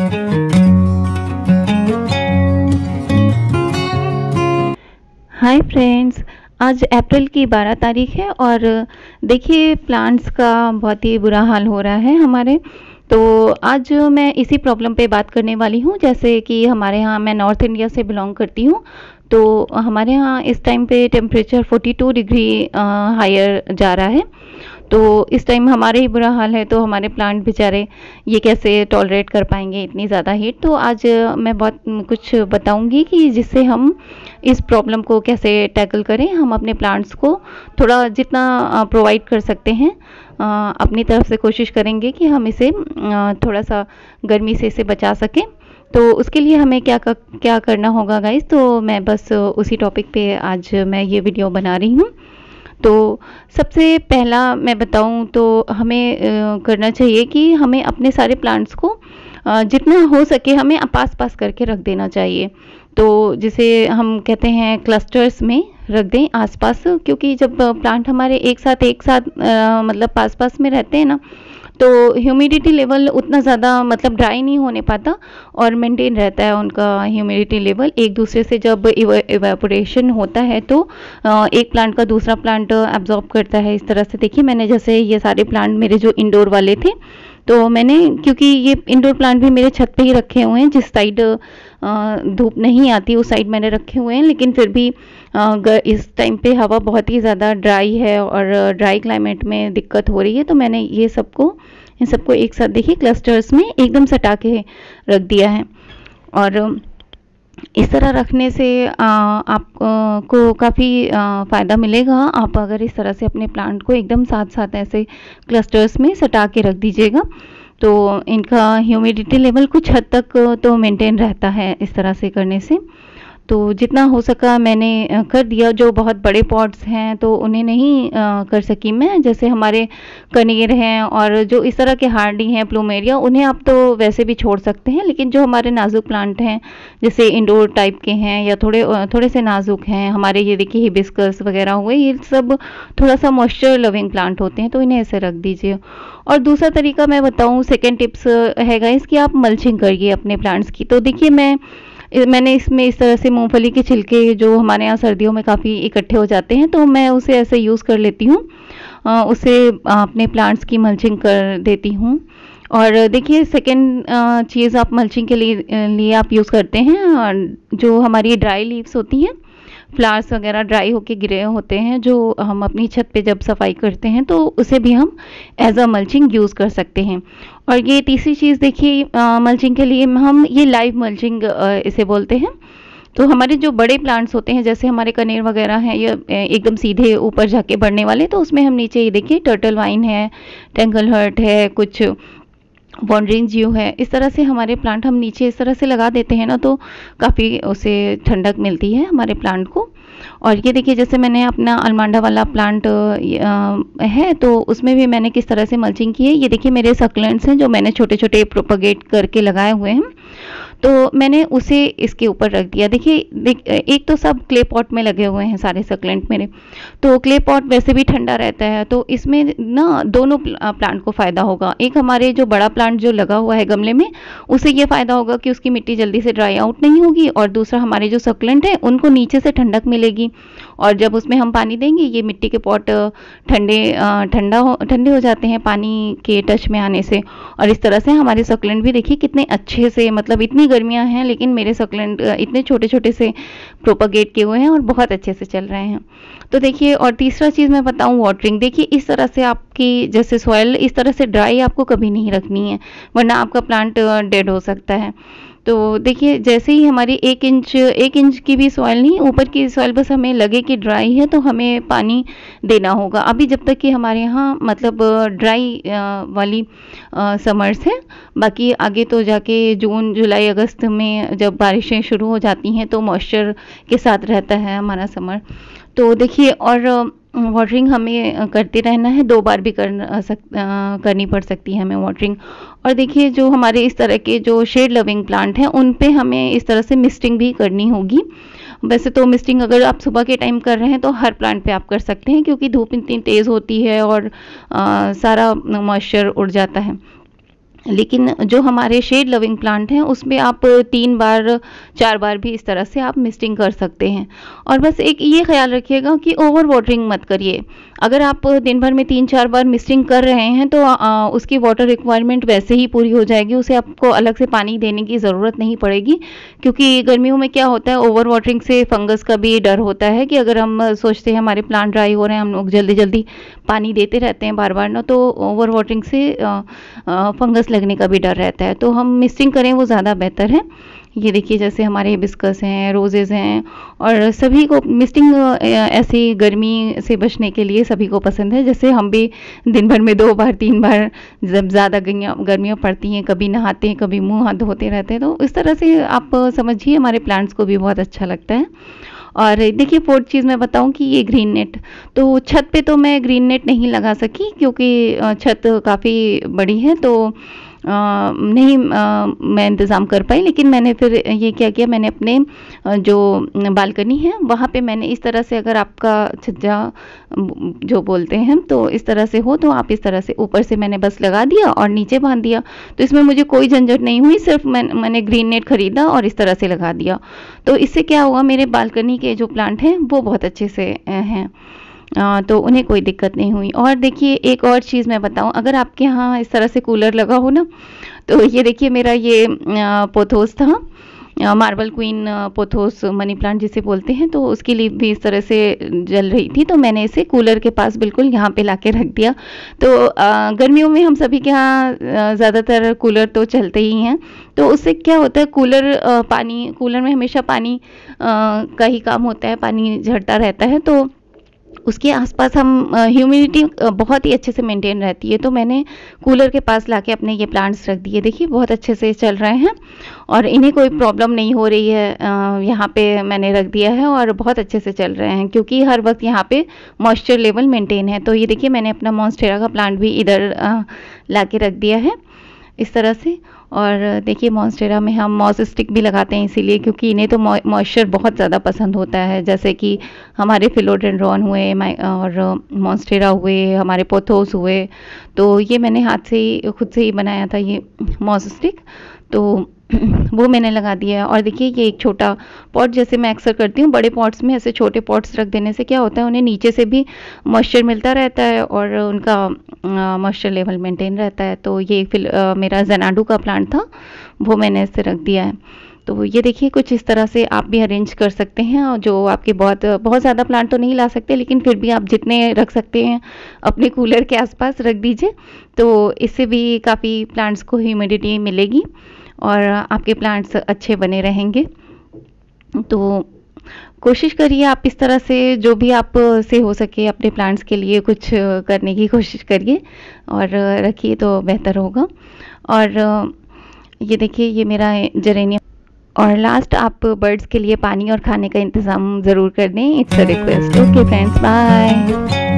Hi friends, आज अप्रैल की 12 तारीख है और देखिए प्लांट्स का बहुत ही बुरा हाल हो रहा है हमारे। तो आज मैं इसी प्रॉब्लम पे बात करने वाली हूँ। जैसे कि हमारे यहाँ, मैं नॉर्थ इंडिया से बिलोंग करती हूँ, तो हमारे यहाँ इस टाइम पे टेम्परेचर 42 डिग्री हायर जा रहा है। तो इस टाइम हमारे ही बुरा हाल है, तो हमारे प्लांट बेचारे ये कैसे टॉलरेट कर पाएंगे इतनी ज़्यादा हीट। तो आज मैं बहुत कुछ बताऊंगी कि जिससे हम इस प्रॉब्लम को कैसे टैकल करें। हम अपने प्लांट्स को थोड़ा जितना प्रोवाइड कर सकते हैं अपनी तरफ से कोशिश करेंगे कि हम इसे थोड़ा सा गर्मी से इसे बचा सकें। तो उसके लिए हमें क्या करना होगा गाइस, तो मैं बस उसी टॉपिक पे आज मैं ये वीडियो बना रही हूँ। तो सबसे पहला मैं बताऊं तो हमें करना चाहिए कि हमें अपने सारे प्लांट्स को जितना हो सके हमें पास पास करके रख देना चाहिए। तो जिसे हम कहते हैं क्लस्टर्स में रख दें आसपास, क्योंकि जब प्लांट हमारे एक साथ मतलब पास पास में रहते हैं ना, तो ह्यूमिडिटी लेवल उतना ज़्यादा मतलब ड्राई नहीं होने पाता और मेंटेन रहता है उनका ह्यूमिडिटी लेवल। एक दूसरे से जब इवेपोरेशन होता है तो एक प्लांट का दूसरा प्लांट एब्जॉर्ब करता है। इस तरह से देखिए, मैंने जैसे ये सारे प्लांट मेरे जो इंडोर वाले थे, तो मैंने, क्योंकि ये इंडोर प्लांट भी मेरे छत पे ही रखे हुए हैं, जिस साइड धूप नहीं आती उस साइड मैंने रखे हुए हैं, लेकिन फिर भी इस टाइम पे हवा बहुत ही ज़्यादा ड्राई है और ड्राई क्लाइमेट में दिक्कत हो रही है। तो मैंने इन सबको एक साथ देखिए क्लस्टर्स में एकदम सटा के रख दिया है। और इस तरह रखने से आपको काफ़ी फ़ायदा मिलेगा। आप अगर इस तरह से अपने प्लांट को एकदम साथ साथ ऐसे क्लस्टर्स में सटा के रख दीजिएगा, तो इनका ह्यूमिडिटी लेवल कुछ हद तक तो मेंटेन रहता है इस तरह से करने से। तो जितना हो सका मैंने कर दिया। जो बहुत बड़े पॉट्स हैं तो उन्हें नहीं कर सकी मैं, जैसे हमारे कनेर हैं और जो इस तरह के हार्डी हैं, प्लूमेरिया, उन्हें आप तो वैसे भी छोड़ सकते हैं। लेकिन जो हमारे नाजुक प्लांट हैं, जैसे इंडोर टाइप के हैं या थोड़े से नाजुक हैं, हमारे ये देखिए हिबिस्कस वगैरह हुए, ये सब थोड़ा सा मॉइस्चर लविंग प्लांट होते हैं, तो इन्हें ऐसे रख दीजिए। और दूसरा तरीका मैं बताऊँ, सेकेंड टिप्स है गाइस, कि आप मल्चिंग करिए अपने प्लांट्स की। तो देखिए मैंने इसमें इस तरह से मूंगफली के छिलके जो हमारे यहाँ सर्दियों में काफ़ी इकट्ठे हो जाते हैं, तो मैं उसे ऐसे यूज़ कर लेती हूँ, उसे अपने प्लांट्स की मल्चिंग कर देती हूँ। और देखिए सेकेंड चीज़ आप मल्चिंग के लिए आप यूज़ करते हैं, जो हमारी ड्राई लीव्स होती हैं, फ्लावर्स वगैरह ड्राई होके गिरे होते हैं, जो हम अपनी छत पे जब सफाई करते हैं तो उसे भी हम एज अ मल्चिंग यूज़ कर सकते हैं। और ये तीसरी चीज़ देखिए, मल्चिंग के लिए हम ये लाइव मल्चिंग इसे बोलते हैं। तो हमारे जो बड़े प्लांट्स होते हैं, जैसे हमारे कनेर वगैरह हैं, ये एकदम सीधे ऊपर जाके बढ़ने वाले, तो उसमें हम नीचे ये देखिए टर्टल वाइन है, टेंगल हर्ट है, कुछ वॉन्ड्रिंग ज्यू है, इस तरह से हमारे प्लांट हम नीचे इस तरह से लगा देते हैं ना, तो काफ़ी उसे ठंडक मिलती है हमारे प्लांट को। और ये देखिए, जैसे मैंने अपना अलमांडा वाला प्लांट है, तो उसमें भी मैंने किस तरह से मल्चिंग की है। ये देखिए मेरे सक्लेंट्स हैं जो मैंने छोटे छोटे प्रोपगेट करके लगाए हुए हैं, तो मैंने उसे इसके ऊपर रख दिया। देखिए एक तो सब क्ले पॉट में लगे हुए हैं सारे सक्लेंट मेरे, तो क्ले पॉट वैसे भी ठंडा रहता है, तो इसमें ना दोनों प्लांट को फ़ायदा होगा। एक हमारे जो बड़ा प्लांट जो लगा हुआ है गमले में, उसे ये फ़ायदा होगा कि उसकी मिट्टी जल्दी से ड्राई आउट नहीं होगी, और दूसरा हमारे जो सक्लेंट है उनको नीचे से ठंडक मिलेगी, और जब उसमें हम पानी देंगे, ये मिट्टी के पॉट ठंडे हो जाते हैं पानी के टच में आने से। और इस तरह से हमारे सक्लेंट भी देखिए कितने अच्छे से, मतलब इतनी गर्मियां हैं लेकिन मेरे सक्लेंट इतने छोटे छोटे से प्रोपगेट किए हुए हैं और बहुत अच्छे से चल रहे हैं। तो देखिए, और तीसरा चीज़ मैं बताऊं, वाटरिंग। देखिए इस तरह से आपकी जैसे सॉइल इस तरह से ड्राई आपको कभी नहीं रखनी है, वरना आपका प्लांट डेड हो सकता है। तो देखिए जैसे ही हमारी एक इंच की भी सॉइल नहीं, ऊपर की सॉइल बस हमें लगे कि ड्राई है, तो हमें पानी देना होगा अभी, जब तक कि हमारे यहाँ मतलब ड्राई वाली समर्स हैं। बाकी आगे तो जाके जून जुलाई अगस्त में जब बारिशें शुरू हो जाती हैं तो मॉइस्चर के साथ रहता है हमारा समर। तो देखिए, और वाटरिंग हमें करते रहना है, 2 बार भी करनी पड़ सकती है हमें वाटरिंग। और देखिए जो हमारे इस तरह के जो शेड लविंग प्लांट हैं, उन पे हमें इस तरह से मिस्टिंग भी करनी होगी। वैसे तो मिस्टिंग अगर आप सुबह के टाइम कर रहे हैं तो हर प्लांट पे आप कर सकते हैं, क्योंकि धूप इतनी तेज़ होती है और सारा मॉइस्चर उड़ जाता है। लेकिन जो हमारे शेड लविंग प्लांट हैं उसमें आप 3 बार 4 बार भी इस तरह से आप मिस्टिंग कर सकते हैं। और बस एक ये ख्याल रखिएगा कि ओवर वाटरिंग मत करिए। अगर आप दिन भर में 3-4 बार मिस्टिंग कर रहे हैं तो उसकी वाटर रिक्वायरमेंट वैसे ही पूरी हो जाएगी, उसे आपको अलग से पानी देने की ज़रूरत नहीं पड़ेगी। क्योंकि गर्मियों में क्या होता है, ओवर वाटरिंग से फंगस का भी डर होता है कि अगर हम सोचते हैं हमारे प्लांट ड्राई हो रहे हैं, हम लोग जल्दी जल्दी पानी देते रहते हैं बार बार ना, तो ओवर वाटरिंग से फंगस लगने का भी डर रहता है। तो हम मिस्टिंग करें वो ज़्यादा बेहतर है। ये देखिए जैसे हमारे हिबिस्कस हैं, रोजेज़ हैं, और सभी को मिस्टिंग ऐसी गर्मी से बचने के लिए सभी को पसंद है। जैसे हम भी दिन भर में 2 बार 3 बार जब ज़्यादा गर्मियाँ पड़ती हैं, कभी नहाते हैं, कभी मुँह हाथ धोते रहते हैं, तो इस तरह से आप समझिए हमारे प्लांट्स को भी बहुत अच्छा लगता है। और देखिए 4th चीज़ मैं बताऊं कि ये ग्रीन नेट, तो छत पे तो मैं ग्रीन नेट नहीं लगा सकी क्योंकि छत काफ़ी बड़ी है, तो नहीं मैं इंतज़ाम कर पाई। लेकिन मैंने फिर ये क्या किया, मैंने अपने जो बालकनी है वहाँ पे मैंने इस तरह से, अगर आपका छज्जा जो बोलते हैं तो इस तरह से हो, तो आप इस तरह से ऊपर से मैंने बस लगा दिया और नीचे बांध दिया। तो इसमें मुझे कोई झंझट नहीं हुई, सिर्फ मैंने ग्रीन नेट खरीदा और इस तरह से लगा दिया। तो इससे क्या हुआ, मेरे बालकनी के जो प्लांट हैं वो बहुत अच्छे से हैं, तो उन्हें कोई दिक्कत नहीं हुई। और देखिए एक और चीज़ मैं बताऊं, अगर आपके यहाँ इस तरह से कूलर लगा हो ना, तो ये देखिए मेरा ये पोथोस था, marble queen pothos money plant जिसे बोलते हैं, तो उसकी लीफ भी इस तरह से जल रही थी, तो मैंने इसे कूलर के पास बिल्कुल यहाँ पे लाके रख दिया। तो गर्मियों में हम सभी के यहाँ ज़्यादातर कूलर तो चलते ही हैं, तो उससे क्या होता है, कूलर में हमेशा पानी का ही काम होता है, पानी झड़ता रहता है, तो उसके आसपास हम ह्यूमिडिटी बहुत ही अच्छे से मेंटेन रहती है। तो मैंने कूलर के पास लाके अपने ये प्लांट्स रख दिए, देखिए बहुत अच्छे से चल रहे हैं और इन्हें कोई प्रॉब्लम नहीं हो रही है। यहाँ पे मैंने रख दिया है और बहुत अच्छे से चल रहे हैं क्योंकि हर वक्त यहाँ पे मॉइस्चर लेवल मेंटेन है। तो ये देखिए मैंने अपना मॉन्स्टेरा का प्लांट भी इधर लाके रख दिया है इस तरह से। और देखिए मॉन्स्टेरा में हम मॉस स्टिक भी लगाते हैं इसीलिए क्योंकि इन्हें तो मॉइस्चर बहुत ज़्यादा पसंद होता है, जैसे कि हमारे फिलोडेंड्रॉन हुए और मॉन्स्टेरा हुए, हमारे पोथोस हुए, तो ये मैंने हाथ से ही खुद से ही बनाया था ये मॉस स्टिक, तो वो मैंने लगा दिया है। और देखिए ये एक छोटा पॉट, जैसे मैं अक्सर करती हूँ बड़े पॉट्स में ऐसे छोटे पॉट्स रख देने से क्या होता है, उन्हें नीचे से भी मॉइस्चर मिलता रहता है और उनका मॉइस्चर लेवल मेंटेन रहता है। तो ये मेरा ज़नाडू का प्लांट था, वो मैंने ऐसे रख दिया है। तो ये देखिए कुछ इस तरह से आप भी अरेंज कर सकते हैं, और जो आपके बहुत ज़्यादा प्लांट तो नहीं ला सकते लेकिन फिर भी आप जितने रख सकते हैं अपने कूलर के आसपास रख दीजिए, तो इससे भी काफ़ी प्लांट्स को ह्यूमिडिटी मिलेगी और आपके प्लांट्स अच्छे बने रहेंगे। तो कोशिश करिए आप इस तरह से जो भी आप से हो सके अपने प्लांट्स के लिए कुछ करने की कोशिश करिए और रखिए तो बेहतर होगा। और ये देखिए ये मेरा जेरेनियम। और लास्ट, आप बर्ड्स के लिए पानी और खाने का इंतज़ाम ज़रूर कर दें, it's a request. Okay friends, bye.